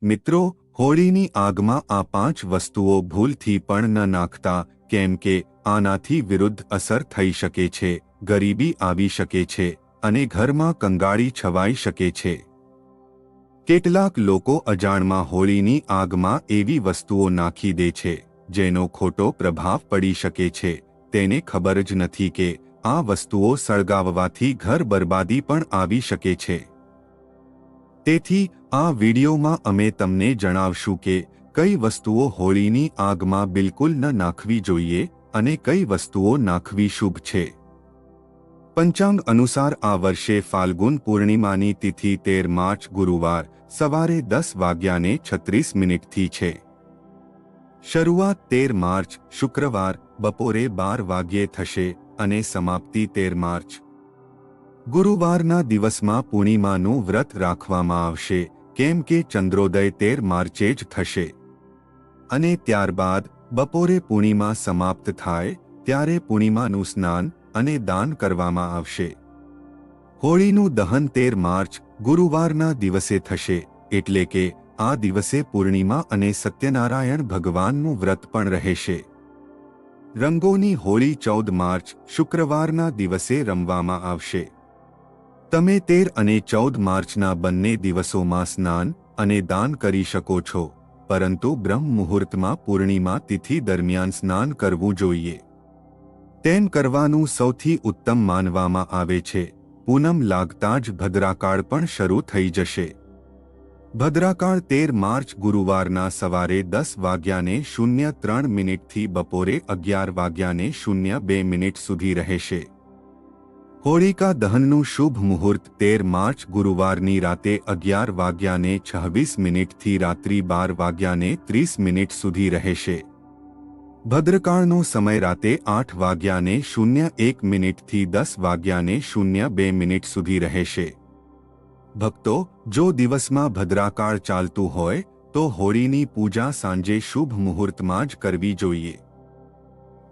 મિત્રો, હોળીની આગમાં આ 5 વસ્તુઓ ભૂલથી પણ ન નાખતા, કેમ કે આનાથી વિરુદ્ધ અસર થઈ શકે છે, ગરીબી આવી શકે છે અને ઘરમાં કંગાળી છવાઈ શકે છે. કેટલાક લોકો અજાણમાં હોળીની આગમાં એવી વસ્તુઓ નાખી દે છે જેનો ખોટો પ્રભાવ પડી શકે છે. તેને ખબર જ નથી કે આ વસ્તુઓ સળગાવવાથી ઘર બરબાદી પણ આવી શકે છે. તેથી આ વિડીયોમાં અમે તમને જણાવશું કે કઈ વસ્તુઓ હોળીની આગમાં બિલકુલ ન નાખવી જોઈએ અને કઈ વસ્તુઓ નાખવી શુભ છે. પંચાંગ અનુસાર આ વર્ષે ફાલ્ગુન પૂર્ણિમાની તિથિ 13 માર્ચ ગુરુવાર સવારે 10:36 છે. શરૂઆત 13 માર્ચ શુક્રવાર બપોરે 12 વાગ્યે થશે અને સમાપ્તિ 13 માર્ચ ગુરુવારના દિવસમાં પૂર્ણિમાનું વ્રત રાખવામાં આવશે, કેમ કે ચંદ્રોદય 13 માર્ચે જ થશે અને ત્યારબાદ બપોરે પૂર્ણિમા સમાપ્ત થાય ત્યારે પૂર્ણિમાનું સ્નાન અને દાન કરવામાં આવશે. હોળીનું દહન 13 માર્ચ ગુરુવારના દિવસે થશે, એટલે કે આ દિવસે પૂર્ણિમા અને સત્યનારાયણ ભગવાનનું વ્રત પણ રહેશે. રંગોની હોળી 14 માર્ચ શુક્રવારના દિવસે રમવામાં આવશે. તમે 13 અને 14 માર્ચના બંને દિવસોમાં સ્નાન અને દાન કરી શકો છો, પરંતુ બ્રહ્મ મુહૂર્તમાં પૂર્ણિમા તિથિ દરમિયાન સ્નાન કરવું જોઈએ. તેમ કરવાનું સૌથી ઉત્તમ માનવામાં આવે છે. પૂનમ લાગતા જ ભદ્રાકાળ પણ શરૂ થઈ જશે. ભદ્રાકાળ 13 માર્ચ ગુરુવારના સવારે 10:03 થી બપોરે 11:02 સુધી રહેશે. હોળિકા દહનનું શુભ મુહૂર્ત 13 માર્ચ ગુરુવારની રાતે 11:26 થી રાત્રિ 12:30 સુધી રહેશે. ભદ્રકાળનો સમય રાતે 8:01 થી 10:02 સુધી રહેશે. ભક્તો, જો દિવસમાં ભદ્રાકાળ ચાલતું હોય તો હોળીની પૂજા સાંજે શુભ મુહૂર્તમાં જ કરવી જોઈએ.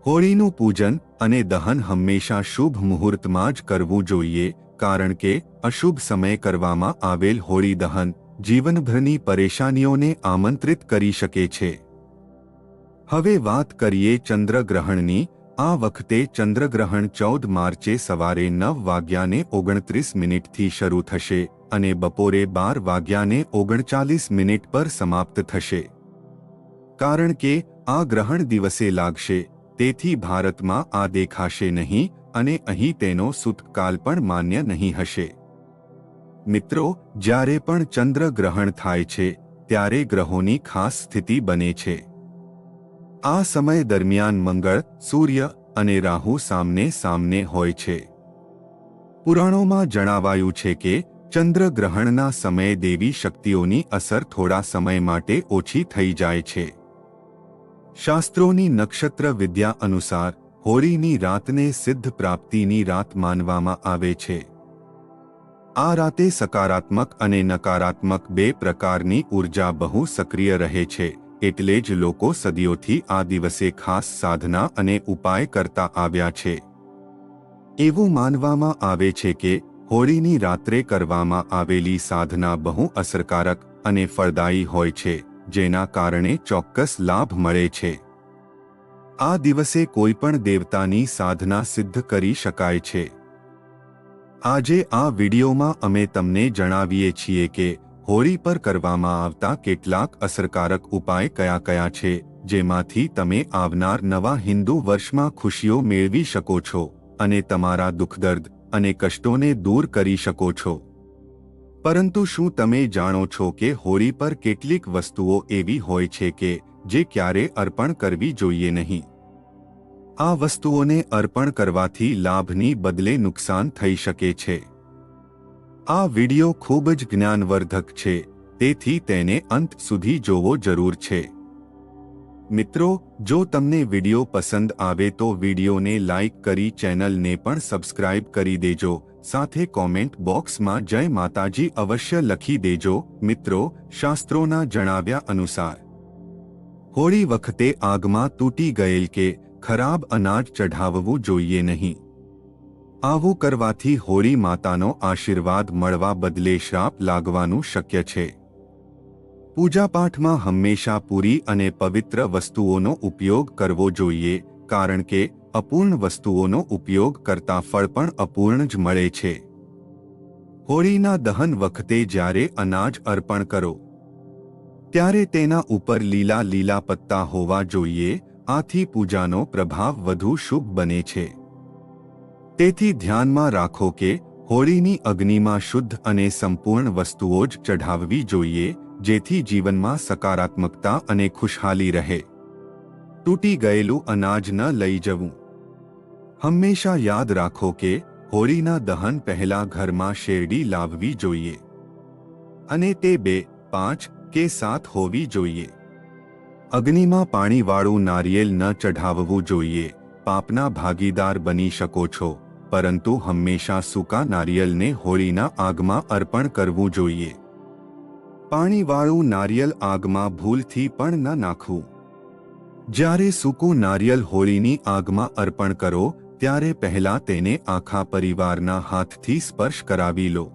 હોળીનું પૂજન અને દહન હંમેશા શુભ મુહૂર્તમાં જ કરવું જોઈએ, કારણ કે અશુભ સમયે કરવામાં આવેલ હોળી દહન જીવનભરની પરેશાનીઓને આમંત્રિત કરી શકે છે. હવે વાત કરીએ ચંદ્રગ્રહણની. આ વખતે ચંદ્રગ્રહણ 14 માર્ચે સવારે 9:29 થી શરૂ થશે અને બપોરે 12:39 પર સમાપ્ત થશે. કારણ કે આ ગ્રહણ દિવસે લાગશે, તેથી ભારતમાં આ દેખાશે નહીં અને અહીં તેનો સૂતકાલ પણ માન્ય નહીં હશે. મિત્રો, જ્યારે પણ ચંદ્રગ્રહણ થાય છે ત્યારે ગ્રહોની ખાસ સ્થિતિ બને છે. આ સમય દરમિયાન મંગળ, સૂર્ય અને રાહુ સામને સામને હોય છે. પુરાણોમાં જણાવાયું છે કે ચંદ્રગ્રહણના સમયે દેવી શક્તિઓની અસર થોડા સમય માટે ઓછી થઈ જાય છે. શાસ્ત્રોની નક્ષત્ર વિદ્યા અનુસાર હોળીની રાતને સિદ્ધ પ્રાપ્તિની રાત માનવામાં આવે છે. આ રાતે સકારાત્મક અને નકારાત્મક બે પ્રકારની ઊર્જા બહુ સક્રિય રહે છે. એટલે જ લોકો સદીઓથી આ દિવસે ખાસ સાધના અને ઉપાય કરતા આવ્યા છે. એવું માનવામાં આવે છે કે હોળીની રાત્રે કરવામાં આવેલી સાધના બહુ અસરકારક અને ફળદાયી હોય છે, જેના કારણે ચોક્કસ લાભ મળે છે. આ દિવસે કોઈપણ દેવતાની સાધના સિદ્ધ કરી શકાય છે. આજે આ વિડીયોમાં અમે તમને જણાવીએ છીએ કે હોળી પર કરવામાં આવતા કેટલાક અસરકારક ઉપાય કયા કયા છે, જેમાંથી તમે આવનાર નવા હિન્દુ વર્ષમાં ખુશીઓ મેળવી શકો છો અને તમારા દુઃખદર્દ અને કષ્ટોને દૂર કરી શકો છો. પરંતુ શું તમે જાણો છો કે હોળી પર કેટલીક વસ્તુઓ એવી હોય છે કે જે ક્યારે અર્પણ કરવી જોઈએ નહીં? આ વસ્તુઓને અર્પણ કરવાથી લાભની બદલે નુકસાન થઈ શકે છે. આ વિડિયો ખૂબ જ જ્ઞાનવર્ધક છે, તેથી તેને અંત સુધી જોવો જરૂર છે. મિત્રો, જો તમને વિડિયો પસંદ આવે તો વિડિયોને લાઇક કરી ચેનલને પણ સબસ્ક્રાઇબ કરી દેજો. સાથે કોમેન્ટ બોક્સમાં જય માતાજી અવશ્ય લખી દેજો. મિત્રો, શાસ્ત્રોના જણાવ્યા અનુસાર હોળી વખતે આગમાં તૂટી ગયેલ કે ખરાબ અનાજ ચઢાવવું જોઈએ નહીં. આવું કરવાથી હોળી માતાનો આશીર્વાદ મળવા બદલે શ્રાપ લાગવાનું શક્ય છે. પૂજાપાઠમાં હંમેશા પૂરી અને પવિત્ર વસ્તુઓનો ઉપયોગ કરવો જોઈએ, કારણ કે અપૂર્ણ વસ્તુઓનો ઉપયોગ કરતા ફળ પણ અપૂર્ણ જ મળે છે. હોળીના દહન વખતે જ્યારે અનાજ અર્પણ કરો ત્યારે તેના ઉપર લીલા લીલા પત્તા હોવા જોઈએ. આથી પૂજાનો પ્રભાવ વધુ શુભ બને છે. તેથી ધ્યાનમાં રાખો કે હોળીની અગ્નિમાં શુદ્ધ અને સંપૂર્ણ વસ્તુઓ જ ચઢાવવી જોઈએ, જેથી જીવનમાં સકારાત્મકતા અને ખુશહાલી રહે. તૂટી ગયેલું અનાજ ન લઈ જવું. હંમેશા યાદ રાખો કે હોળીના દહન પહેલા ઘરમાં શેરડી લાવવી જોઈએ અને તે 2, 5 કે 7 હોવી જોઈએ. અગ્નિમાં પાણીવાળું નારિયેલ ન ચઢાવવું જોઈએ. પાપના ભાગીદાર બની શકો છો, પરંતુ હંમેશા સૂકા નારિયેલને હોળીના આગમાં અર્પણ કરવું જોઈએ. પાણીવાળું નારિયેલ આગમાં ભૂલથી પણ ન નાખવું. જ્યારે સૂકું નારિયેલ હોળીની આગમાં અર્પણ કરો ત્યારે પહેલા તેને આખા પરિવારના હાથથી સ્પર્શ કરાવી લો.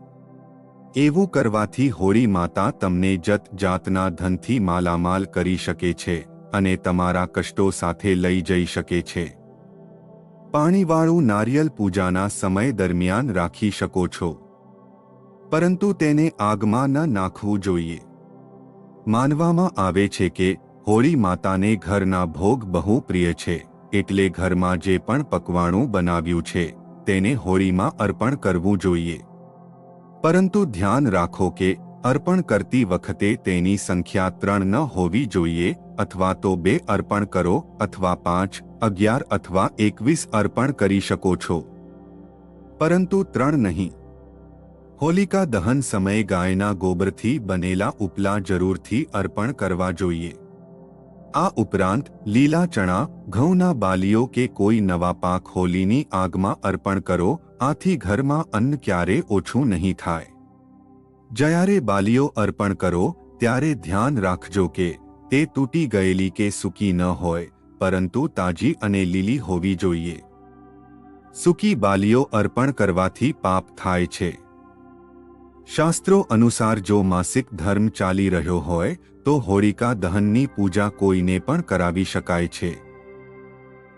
એવું કરવાથી હોળી માતા તમને જાતના ધનથી માલામાલ કરી શકે છે અને તમારા કષ્ટો સાથે લઈ જઈ શકે છે. પાણીવાળું નારિયેલ પૂજાના સમય દરમિયાન રાખી શકો છો, પરંતુ તેને આગમાં ન નાખવું જોઈએ. માનવામાં આવે છે કે હોળી માતાને ઘરના ભોગ બહુ પ્રિય છે, એટલે ઘરમાં જે પણ પકવાણું બનાવ્યું છે તેને હોળીમાં અર્પણ કરવું જોઈએ. પરંતુ ધ્યાન રાખો કે અર્પણ કરતી વખતે તેની સંખ્યા 3 ન હોવી જોઈએ, અથવા તો 2 અર્પણ કરો અથવા 5, 11 અથવા 21 અર્પણ કરી શકો છો, પરંતુ 3 નહીં. હોલિકા દહન સમયે ગાયના ગોબરથી બનેલા ઉપલા જરૂરથી અર્પણ કરવા જોઈએ. આ ઉપરાંત લીલા ચણા, ઘઉંના બાલીઓ કે કોઈ નવા પાક હોલીની આગમાં અર્પણ કરો. આથી ઘરમાં અન્ન ક્યારે ઓછું નહીં થાય. જ્યારે બાલીઓ અર્પણ કરો ત્યારે ધ્યાન રાખજો કે તે તૂટી ગયેલી કે સૂકી ન હોય, પરંતુ તાજી અને લીલી હોવી જોઈએ. સૂકી બાલીઓ અર્પણ કરવાથી પાપ થાય છે. શાસ્ત્રો અનુસાર જો માસિક ધર્મ ચાલી રહ્યો હોય તો હોળિકા દહનની પૂજા કોઈને પણ કરાવી શકાય છે.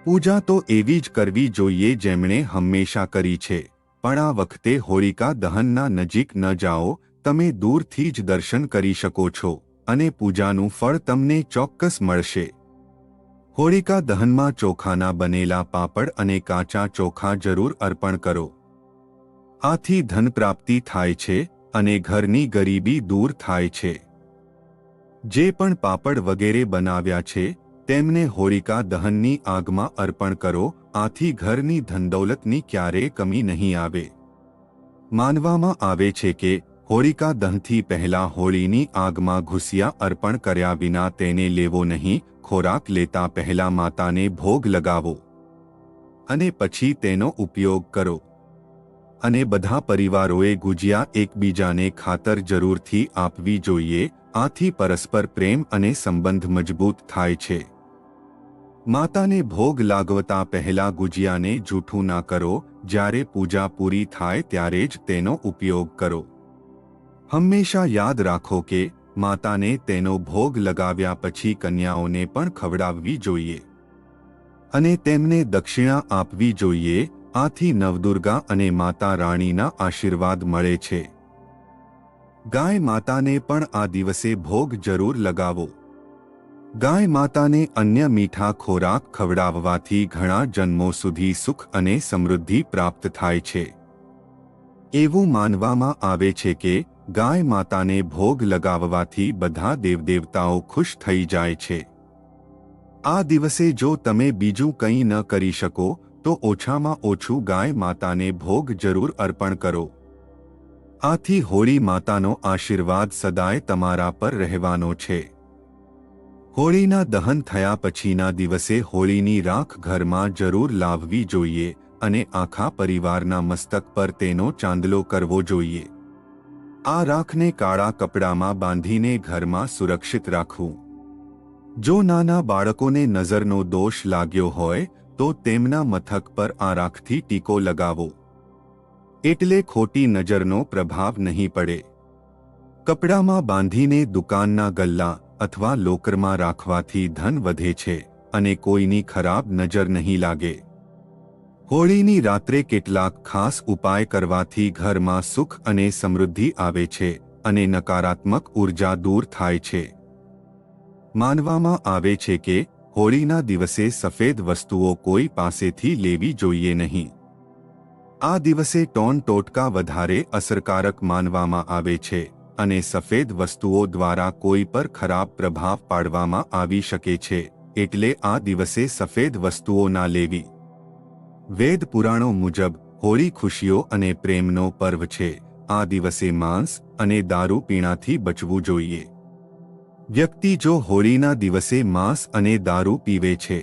પૂજા તો એવી જ કરવી જોઈએ જેમણે હંમેશા કરી છે, પણ આ વખતે હોળિકા દહનના નજીક ન જાઓ. તમે દૂરથી જ દર્શન કરી શકો છો અને પૂજાનું ફળ તમને ચોક્કસ મળશે. હોળિકા દહનમાં ચોખાના બનેલા પાપડ અને કાચા ચોખા જરૂર અર્પણ કરો. આથી ધન પ્રાપ્તિ થાય છે અને ઘરની ગરીબી દૂર થાય છે. જે પણ પાપડ વગેરે બનાવ્યા છે તેમને હોળિકા દહનની આગમાં અર્પણ કરો. આથી ઘરની ધનદૌલતની ક્યારેય કમી નહીં આવે. માનવામાં આવે છે કે હોળિકા દહનથી પહેલા હોળીની આગમાં ઘૂસિયા અર્પણ કર્યા વિના તેને લેવો નહીં. ખોરાક લેતા પહેલા માતાને ભોગ લગાવો અને પછી તેનો ઉપયોગ કરો. અને બધા પરિવારોએ ગુજિયા એકબીજાને ખાતર જરૂરથી આપવી જોઈએ. આથી પરસ્પર પ્રેમ અને સંબંધ મજબૂત થાય છે. માતાને ભોગ લાગવતા પહેલા ગુજિયાને જૂઠું ના કરો. જ્યારે પૂજા પૂરી થાય ત્યારે જ તેનો ઉપયોગ કરો. હંમેશા યાદ રાખો કે માતાને તેનો ભોગ લગાવ્યા પછી કન્યાઓને પણ ખવડાવવી જોઈએ અને તેમને દક્ષિણા આપવી જોઈએ. આથી નવદુર્ગા અને માતા રાણીના આશીર્વાદ મળે છે. ગાય માતાને પણ આ દિવસે ભોગ જરૂર લગાવો. ગાય માતાને અન્ય મીઠા ખોરાક ખવડાવવાથી ઘણા જન્મો સુધી સુખ અને સમૃદ્ધિ પ્રાપ્ત થાય છે. એવું માનવામાં આવે છે કે ગાય માતાને ભોગ લગાવવાથી બધા દેવદેવતાઓ ખુશ થઈ જાય છે. આ દિવસે જો તમે બીજું કંઈ ન કરી શકો તો ઓછામાં ઓછું ગાય માતાને ભોગ જરૂર અર્પણ કરો. આથી હોળી માતાનો આશીર્વાદ સદાય તમારા પર રહેવાનો છે. હોળીના દહન થયા પછીના દિવસે હોળીની રાખ ઘરમાં જરૂર લાવવી જોઈએ અને આખા પરિવારના મસ્તક પર તેનો ચાંદલો કરવો જોઈએ. આ રાખને કાળા કપડામાં બાંધીને ઘરમાં સુરક્ષિત રાખવું. જો નાના બાળકોને નજરનો દોષ લાગ્યો હોય તો તેમના મથક પર આ રાખથી ટીકો લગાવો. એટલે ખોટી નજરનો પ્રભાવ નહીં પડે. કપડામાં બાંધીને દુકાનના ગલ્લા અથવા લોકરમાં રાખવાથી ધન વધે છે અને કોઈની ખરાબ નજર નહીં લાગે. હોળીની રાત્રે કેટલાક ખાસ ઉપાય કરવાથી ઘરમાં સુખ અને સમૃદ્ધિ આવે છે અને નકારાત્મક ઉર્જા દૂર થાય છે. માનવામાં આવે છે કે હોળીના દિવસે સફેદ વસ્તુઓ કોઈ પાસેથી લેવી જોઈએ નહીં. આ દિવસે ટોન ટોટકા વધારે અસરકારક માનવામાં આવે છે અને સફેદ વસ્તુઓ દ્વારા કોઈ પર ખરાબ પ્રભાવ પાડવામાં આવી શકે છે, એટલે આ દિવસે સફેદ વસ્તુઓ ના લેવી. વેદ પુરાણો મુજબ હોળી ખુશીઓ અને પ્રેમનો પર્વ છે. આ દિવસે માંસ અને દારૂ પીણાથી બચવું જોઈએ. વ્યક્તિ જો હોળીના દિવસે માંસ અને દારૂ પીવે છે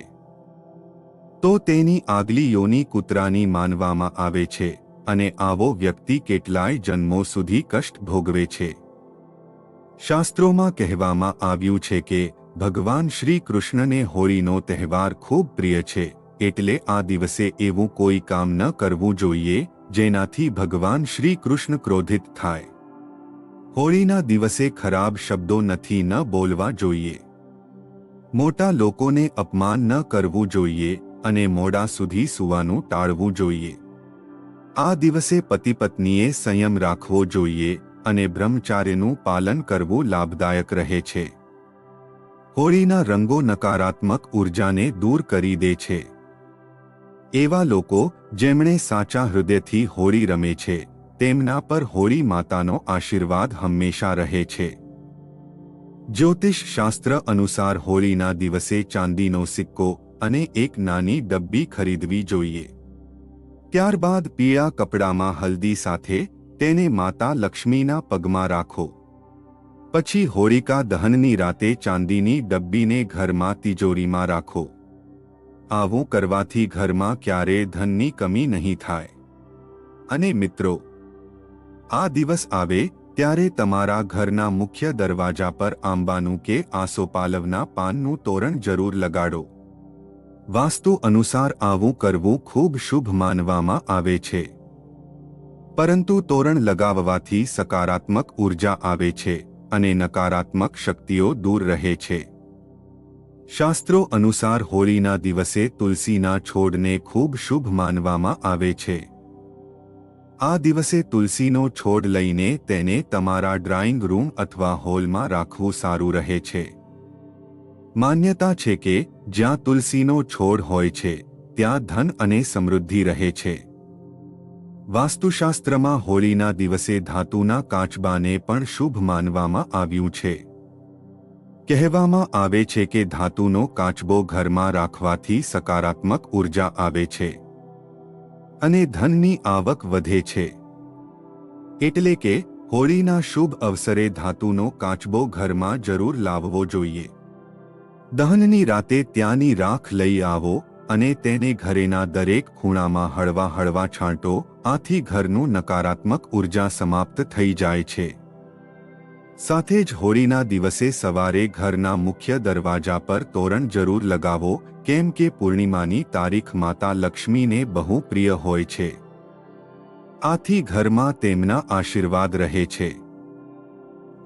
તો તેની આગલી યોની કૂતરાની માનવામાં આવે છે અને આવો વ્યક્તિ કેટલાય જન્મો સુધી કષ્ટ ભોગવે છે. શાસ્ત્રોમાં કહેવામાં આવ્યું છે કે ભગવાન શ્રી કૃષ્ણને હોળીનો તહેવાર ખૂબ પ્રિય છે, એટલે આ દિવસે એવું કોઈ કામ ન કરવું જોઈએ જેનાથી ભગવાન શ્રી કૃષ્ણ ક્રોધિત થાય. હોળીના દિવસે ખરાબ શબ્દો નથી ન બોલવા જોઈએ. મોટા લોકોને અપમાન ન કરવું જોઈએ અને મોડા સુધી સૂવાનું ટાળવું જોઈએ. આ દિવસે પતિ પત્નીએ સંયમ રાખવો જોઈએ અને બ્રહ્મચાર્યનું પાલન કરવું લાભદાયક રહે છે. હોળીના રંગો નકારાત્મક ઉર્જાને દૂર કરી દે છે. એવા લોકો જેમણે સાચા હૃદયથી હોળી રમે છે તેમના પર હોળી માતાનો આશીર્વાદ હંમેશા રહે છે. જ્યોતિષ શાસ્ત્ર અનુસાર હોળીના દિવસે ચાંદીનો સિક્કો અને એક નાની ડબ્બી ખરીદવી જોઈએ. ત્યારબાદ પીળા કપડામાં હલ્દી સાથે તેને માતા લક્ષ્મીના પગમાં રાખો. પછી હોળિકા દહનની રાતે ચાંદીની ડબ્બીને ઘરમાં તિજોરીમાં રાખો. આવું કરવાથી ઘરમાં ક્યારેય ધનની કમી નહીં થાય. અને મિત્રો, આ દિવસ આવે ત્યારે તમારા ઘરના મુખ્ય દરવાજા પર આંબાનું કે આસોપાલવના પાનનું તોરણ જરૂર લગાડો. વાસ્તુ અનુસાર આવું કરવું ખૂબ શુભ માનવામાં આવે છે. પરંતુ તોરણ લગાવવાથી સકારાત્મક ઉર્જા આવે છે અને નકારાત્મક શક્તિઓ દૂર રહે છે. શાસ્ત્રો અનુસાર હોળીના દિવસે તુલસીના છોડને ખૂબ શુભ માનવામાં આવે છે. આ દિવસે તુલસીનો છોડ લઈને તેને તમારા ડ્રાઇંગ રૂમ અથવા હોલમાં રાખવું સારું રહે છે. માન્યતા છે કે જ્યાં તુલસીનો છોડ હોય છે ત્યાં ધન અને સમૃદ્ધિ રહે છે. વાસ્તુશાસ્ત્રમાં હોળીના દિવસે ધાતુના કાચબાને પણ શુભ માનવામાં આવ્યું છે. કહેવામાં આવે છે કે ધાતુનો કાચબો ઘરમાં રાખવાથી સકારાત્મક ઉર્જા આવે છે અને ધનની આવક વધે છે. એટલે કે હોળીના શુભ અવસરે ધાતુનો કાચબો ઘરમાં જરૂર લાવવો જોઈએ. દહનની રાતે ત્યાંની રાખ લઈ આવો અને તેને ઘરેના દરેક ખૂણામાં હળવા હળવા છાંટો. આથી ઘરનું નકારાત્મક ઉર્જા સમાપ્ત થઈ જાય છે. સાથે જ હોળીના દિવસે સવારે ઘરના મુખ્ય દરવાજા પર તોરણ જરૂર લગાવો, કેમ કે પૂર્ણિમાની તારીખ માતા લક્ષ્મીને બહુ પ્રિય હોય છે. આથી ઘરમાં તેમના આશીર્વાદ રહે છે.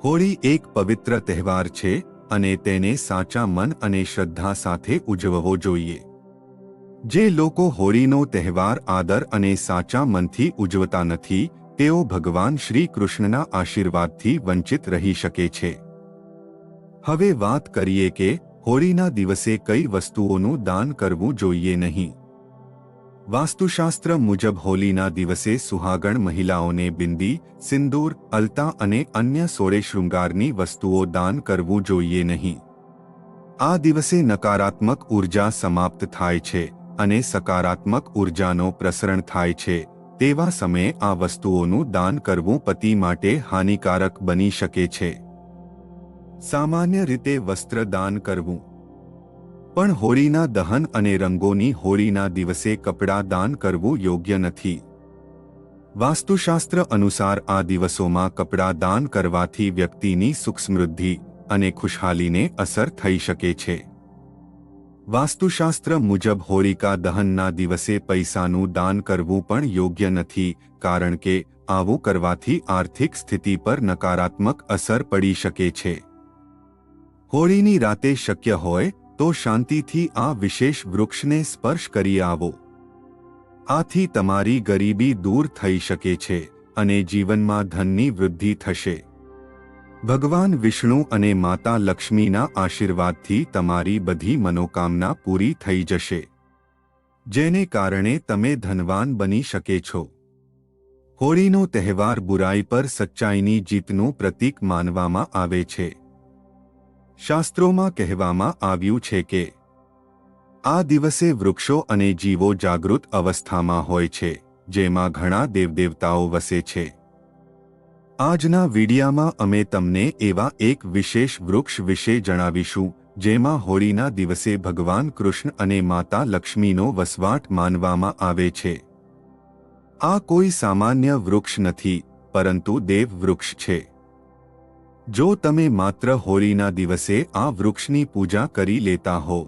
હોળી એક પવિત્ર તહેવાર છે અને તેને સાચા મન અને શ્રદ્ધા સાથે ઉજવવો જોઈએ. જે લોકો હોળીનો તહેવાર આદર અને સાચા મનથી ઉજવતા નથી તેઓ ભગવાન શ્રી કૃષ્ણના આશીર્વાદથી વંચિત રહી શકે છે. હવે વાત કરીએ કે હોળીના દિવસે કઈ વસ્તુઓનું દાન કરવું જોઈએ નહીં. વાસ્તુશાસ્ત્ર મુજબ હોળીના દિવસે સુહાગણ મહિલાઓને બિંદી, સિંદૂર, અલતા અને અન્ય સોળે શૃંગારની વસ્તુઓ દાન કરવું જોઈએ નહીં. આ દિવસે નકારાત્મક ઉર્જા સમાપ્ત થાય છે અને સકારાત્મક ઉર્જાનો પ્રસરણ થાય છે. તેવા સમયે આ વસ્તુઓનું દાન કરવું પતિ માટે હાનિકારક બની શકે છે. સામાન્ય રીતે વસ્ત્ર દાન કરવું, પણ હોળીના દહન અને રંગોની હોળીના દિવસે કપડાં દાન કરવું યોગ્ય નથી. વાસ્તુશાસ્ત્ર અનુસાર આ દિવસોમાં કપડાં દાન કરવાથી વ્યક્તિની સુખ સમૃદ્ધિ અને ખુશહાલીને અસર થઈ શકે છે. વાસ્તુશાસ્ત્ર મુજબ હોળિકા દહનના દિવસે પૈસાનું દાન કરવું પણ યોગ્ય નથી, કારણ કે આવું કરવાથી આર્થિક સ્થિતિ પર નકારાત્મક અસર પડી શકે છે. હોળીની રાતે શક્ય હોય તો શાંતિથી આ વિશેષ વૃક્ષને સ્પર્શ કરી આવો. આથી તમારી ગરીબી દૂર થઈ શકે છે અને જીવનમાં ધનની વૃદ્ધિ થશે. ભગવાન વિષ્ણુ અને માતા લક્ષ્મીના આશીર્વાદથી તમારી બધી મનોકામના પૂરી થઈ જશે, જેને કારણે તમે ધનવાન બની શકે છો. હોળીનો તહેવાર બુરાઈ પર સચ્ચાઈની જીતનું પ્રતીક માનવામાં આવે છે. શાસ્ત્રોમાં કહેવામાં આવ્યું છે કે આ દિવસે વૃક્ષો અને જીવો જાગૃત અવસ્થામાં હોય છે, જેમાં ઘણા દેવદેવતાઓ વસે છે. આજના વિડિયામાં અમે તમને એવા એક વિશેષ વૃક્ષ વિશે જણાવીશું, જેમાં હોળીના દિવસે ભગવાન કૃષ્ણ અને માતા લક્ષ્મીનો વસવાટ માનવામાં આવે છે. આ કોઈ સામાન્ય વૃક્ષ નથી, પરંતુ દેવ વૃક્ષ છે. જો તમે માત્ર હોળીના દિવસે આ વૃક્ષની પૂજા કરી લેતા હો,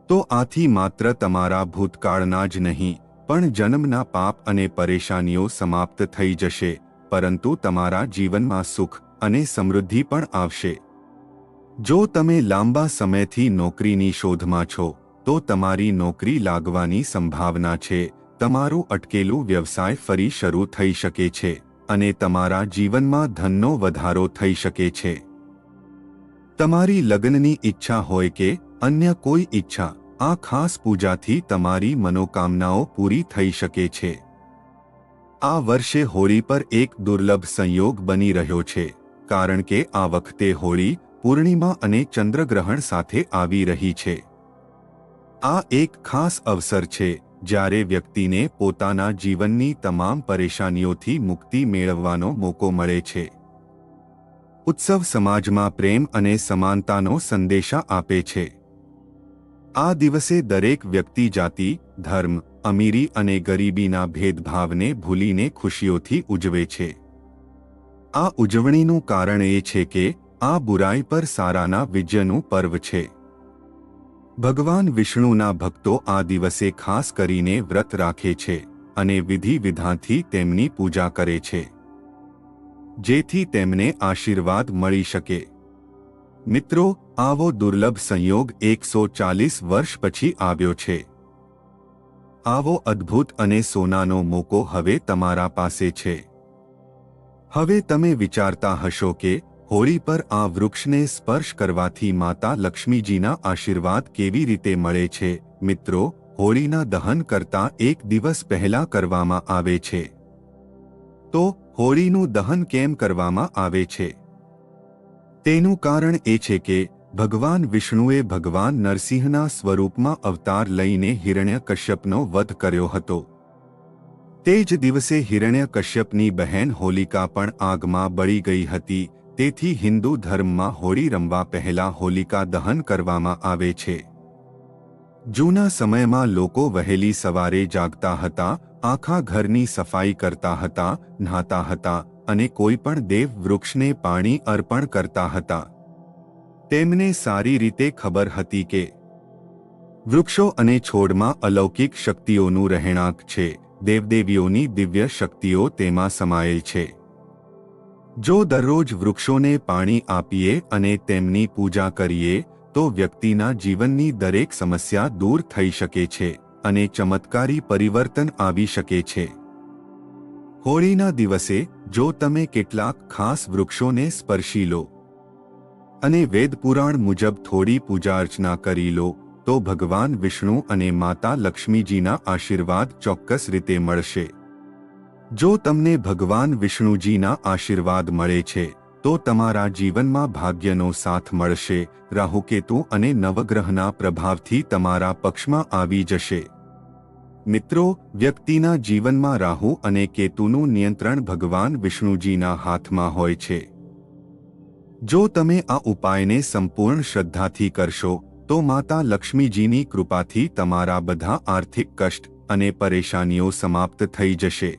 તો આથી માત્ર તમારા ભૂતકાળના જ નહીં, પણ જન્મના પાપ અને પરેશાનીઓ સમાપ્ત થઈ જશે, પરંતુ તમારા જીવનમાં સુખ અને સમૃદ્ધિ પણ આવશે. જો તમે લાંબા સમયથી નોકરીની શોધમાં છો, તો તમારી નોકરી લાગવાની સંભાવના છે. તમારું અટકેલું વ્યવસાય ફરી શરૂ થઈ શકે છે અને તમારા જીવનમાં ધનનો વધારો થઈ શકે છે. તમારી લગ્નની ઈચ્છા હોય કે અન્ય કોઈ ઈચ્છા, આ ખાસ પૂજાથી તમારી મનોકામનાઓ પૂરી થઈ શકે છે. આ વર્ષે હોળી પર એક દુર્લભ સંયોગ બની રહ્યો છે, કારણ કે આ વખતે હોળી પૂર્ણિમા અને ચંદ્રગ્રહણ સાથે આવી રહી છે. આ એક ખાસ અવસર છે જ્યારે વ્યક્તિને પોતાના જીવનની તમામ પરેશાનીઓથી મુક્તિ મેળવવાનો મોકો મળે છે. ઉત્સવ સમાજમાં પ્રેમ અને સમાનતાનો સંદેશા આપે છે. આ દિવસે દરેક વ્યક્તિ જાતિ, ધર્મ, અમીરી અને ગરીબીના ભેદભાવને ભૂલીને ખુશીઓથી ઉજવે છે. આ ઉજવણીનું કારણ એ છે કે આ બુરાઈ પર સારાના વિજયનું પર્વ છે. ભગવાન વિષ્ણુના ભક્તો આ દિવસે ખાસ કરીને વ્રત રાખે છે અને વિધિ વિધાનથી તેમની પૂજા કરે છે, જેથી તેમને આશીર્વાદ મળી શકે. મિત્રો, આવો દુર્લભ સંયોગ 140 વર્ષ પછી આવ્યો છે. આવો અદ્ભુત અને સોનાનો મોકો હવે તમારા પાસે છે. હવે તમે વિચારતા હશો કે હોળી પર આ વૃક્ષને સ્પર્શ કરવાથી માતા લક્ષ્મીજીના આશીર્વાદ કેવી રીતે મળે છે. મિત્રો, હોળીના દહન કરતા એક દિવસ પહેલા કરવામાં આવે છે. તો હોળીનું દહન કેમ કરવામાં આવે છે? તેનું કારણ એ છે કે ભગવાન વિષ્ણુએ ભગવાન નરસિંહના સ્વરૂપમાં અવતાર લઈને હિરણ્યકશ્યપનો વધ કર્યો હતો. તે જ દિવસે હિરણ્યકશ્યપની બહેન હોલિકા પણ આગમાં બળી ગઈ હતી. તેથી હિન્દુ ધર્મમાં હોળી રમવા પહેલા હોલિકા દહન કરવામાં આવે છે. જૂના સમયમાં લોકો વહેલી સવારે જાગતા હતા, આખા ઘરની સફાઈ કરતા હતા, નહાતા હતા અને કોઈ પણ દેવ વૃક્ષને પાણી અર્પણ કરતા હતા. તેમને સારી રીતે ખબર હતી કે વૃક્ષો અને છોડમાં અલૌકિક શક્તિઓનું રહેણાંક છે. દેવદેવીઓની દિવ્ય શક્તિઓ તેમાં સમાયેલ છે. જો દરરોજ વૃક્ષોને પાણી આપીએ અને તેમની પૂજા કરીએ, તો વ્યક્તિના જીવનની દરેક સમસ્યા દૂર થઈ શકે છે અને ચમત્કારી પરિવર્તન આવી શકે છે. હોળીના દિવસે જો તમે કેટલાક ખાસ વૃક્ષોને સ્પર્શી લો અને વેદપુરાણ મુજબ થોડી પૂજા અર્ચના કરી લો, તો ભગવાન વિષ્ણુ અને માતા લક્ષ્મીજીના આશીર્વાદ ચોક્કસ રીતે મળશે. જો તમને ભગવાન વિષ્ણુજીના આશીર્વાદ મળે છે, તો તમારા જીવનમાં ભાગ્યનો સાથ મળશે. રાહુકેતુ અને નવગ્રહના પ્રભાવથી તમારા પક્ષમાં આવી જશે. મિત્રો, વ્યક્તિના જીવનમાં રાહુ અને કેતુનું નિયંત્રણ ભગવાન વિષ્ણુજીના હાથમાં હોય છે. જો તમે આ ઉપાયને સંપૂર્ણ શ્રદ્ધાથી કરશો, તો માતા લક્ષ્મીજીની કૃપાથી તમારા બધા આર્થિક કષ્ટ અને પરેશાનીઓ સમાપ્ત થઈ જશે.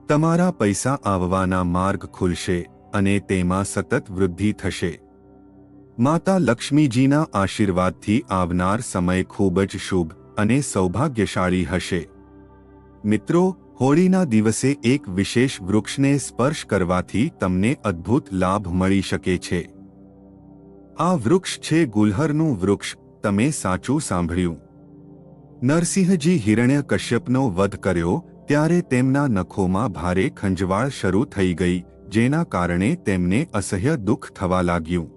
તમારા પૈસા આવવાના માર્ગ ખુલશે અને તેમાં સતત વૃદ્ધિ થશે. માતા લક્ષ્મીજીના આશીર્વાદથી આવનાર સમય ખૂબ જ શુભ અને સૌભાગ્યશાળી હશે. મિત્રો, હોળીના દિવસે એક વિશેષ વૃક્ષને સ્પર્શ કરવાથી તમને અદ્ભુત લાભ મળી શકે છે. આ વૃક્ષ છે ગુલહરનું વૃક્ષ. તમે સાચું સાંભળ્યું. નરસિંહજી હિરણ્યકશ્યપનો વધ કર્યો ત્યારે તેમના નખોમાં ભારે ખંજવાળ શરૂ થઈ ગઈ, જેના કારણે તેમને અસહ્ય દુઃખ થવા લાગ્યું.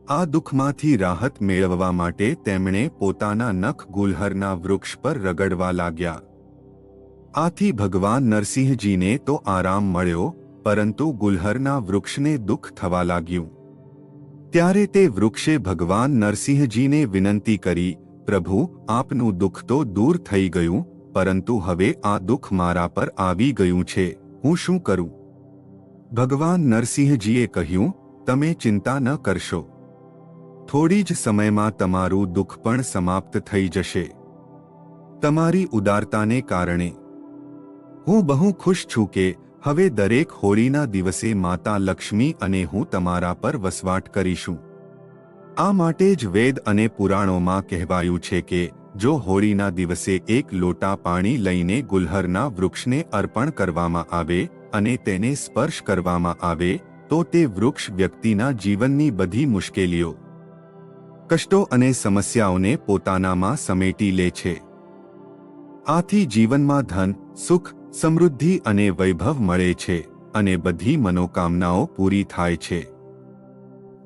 આ દુઃખમાંથી રાહત મેળવવા માટે તેમણે પોતાના નખ ગુલહરના વૃક્ષ પર રગડવા લાગ્યા. આથી ભગવાન નરસિંહજીને તો આરામ મળ્યો, પરંતુ ગુલહરના વૃક્ષને દુઃખ થવા લાગ્યું. ત્યારે તે વૃક્ષે ભગવાન નરસિંહજીને વિનંતી કરી, પ્રભુ, આપનું દુઃખ તો દૂર થઈ ગયું, પરંતુ હવે આ દુઃખ મારા પર આવી ગયું છે, હું શું કરું? ભગવાન નરસિંહજીએ કહ્યું, તમે ચિંતા ન કરશો. થોડી જ સમયમાં તમારું દુઃખ પણ સમાપ્ત થઈ જશે. તમારી ઉદારતાને કારણે હું બહુ ખુશ છું કે હવે દરેક હોળીના દિવસે માતા લક્ષ્મી અને હું તમારા પર વસવાટ કરીશું. આ માટે જ વેદ અને પુરાણોમાં કહેવાયું છે કે જો હોળીના દિવસે એક લોટા પાણી લઈને ગુલહરના વૃક્ષને અર્પણ કરવામાં આવે અને તેને સ્પર્શ કરવામાં આવે તો તે વૃક્ષ વ્યક્તિના જીવનની બધી મુશ્કેલીઓ, કષ્ટો અને સમસ્યાઓને પોતાનામાં સમેટી લે છે. આથી જીવનમાં ધન, સુખ, સમૃદ્ધિ અને વૈભવ મળે છે અને બધી મનોકામનાઓ પૂરી થાય છે.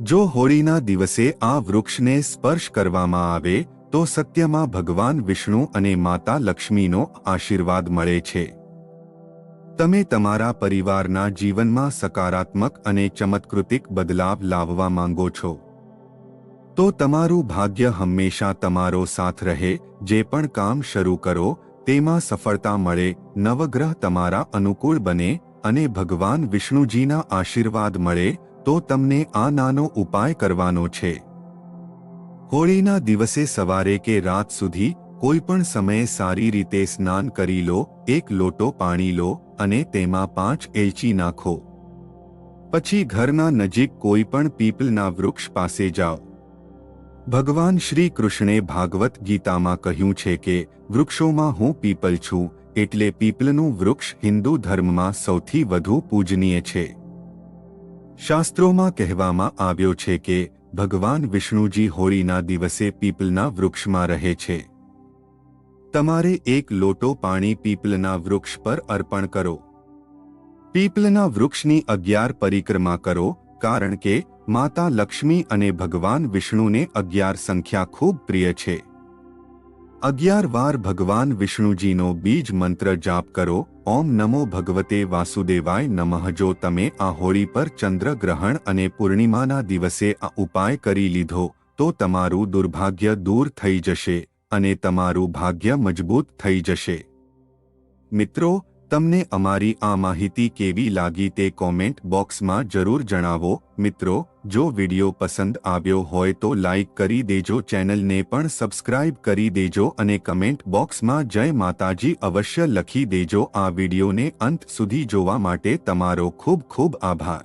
જો હોળીના દિવસે આ વૃક્ષને સ્પર્શ કરવામાં આવે તો સત્યમાં ભગવાન વિષ્ણુ અને માતા લક્ષ્મીનો આશીર્વાદ મળે છે. તમે તમારા પરિવારના જીવનમાં સકારાત્મક અને ચમત્કૃતિક બદલાવ લાવવા માંગો છો તો તમારું ભાગ્ય હંમેશા તમારો સાથ રહે. જે પણ કામ શરૂ કરો તેમાં સફળતા મળે, નવગ્રહ તમારા અનુકૂળ બને અને ભગવાન વિષ્ણુજીના આશીર્વાદ મળે તો તમને આ નાનો ઉપાય કરવાનો છે. હોળીના દિવસે સવારે કે રાત સુધી કોઈ પણ સમયે સારી રીતે સ્નાન કરી લો, એક લોટો પાણી લો અને તેમાં 5 એલચી નાખો. પછી ઘરના નજીક કોઈ પણ પીપલના વૃક્ષ પાસે જાઓ. ભગવાન શ્રી કૃષ્ણે ભાગવત ગીતામાં કહ્યું છે કે વૃક્ષોમાં હું પીપલ છું, એટલે પીપલનું વૃક્ષ હિન્દુ ધર્મમાં સૌથી વધુ પૂજનીય છે. શાસ્ત્રોમાં કહેવામાં આવ્યો છે કે ભગવાન વિષ્ણુજી હોળીના દિવસે પીપલના વૃક્ષમાં રહે છે. તમારે એક લોટો પાણી પીપલના વૃક્ષ પર અર્પણ કરો. પીપલના વૃક્ષની 11 પરિક્રમા કરો, કારણ કે માતા લક્ષ્મી અને ભગવાન વિષ્ણુને 11 સંખ્યા ખૂબ પ્રિય છે. 11 વાર ભગવાન વિષ્ણુજીનો બીજ મંત્ર જાપ કરો, ઓમ નમો ભગવતે વાસુદેવાય નમઃ. જો તમે આ હોળી પર ચંદ્રગ્રહણ અને પૂર્ણિમાના દિવસે આ ઉપાય કરી લીધો તો તમારું દુર્ભાગ્ય દૂર થઈ જશે અને તમારું ભાગ્ય મજબૂત થઈ જશે. મિત્રો, તમને અમારી આ માહિતી કેવી લાગી તે કોમેન્ટ બોક્સમાં જરૂર જણાવો. મિત્રો, જો વિડિયો પસંદ આવ્યો હોય તો લાઈક કરી દેજો, ચેનલને પણ સબસ્ક્રાઇબ કરી દેજો અને કમેન્ટ બોક્સમાં જય માતાજી અવશ્ય લખી દેજો. આ વિડિયોને અંત સુધી જોવા માટે તમારો ખૂબ ખૂબ આભાર.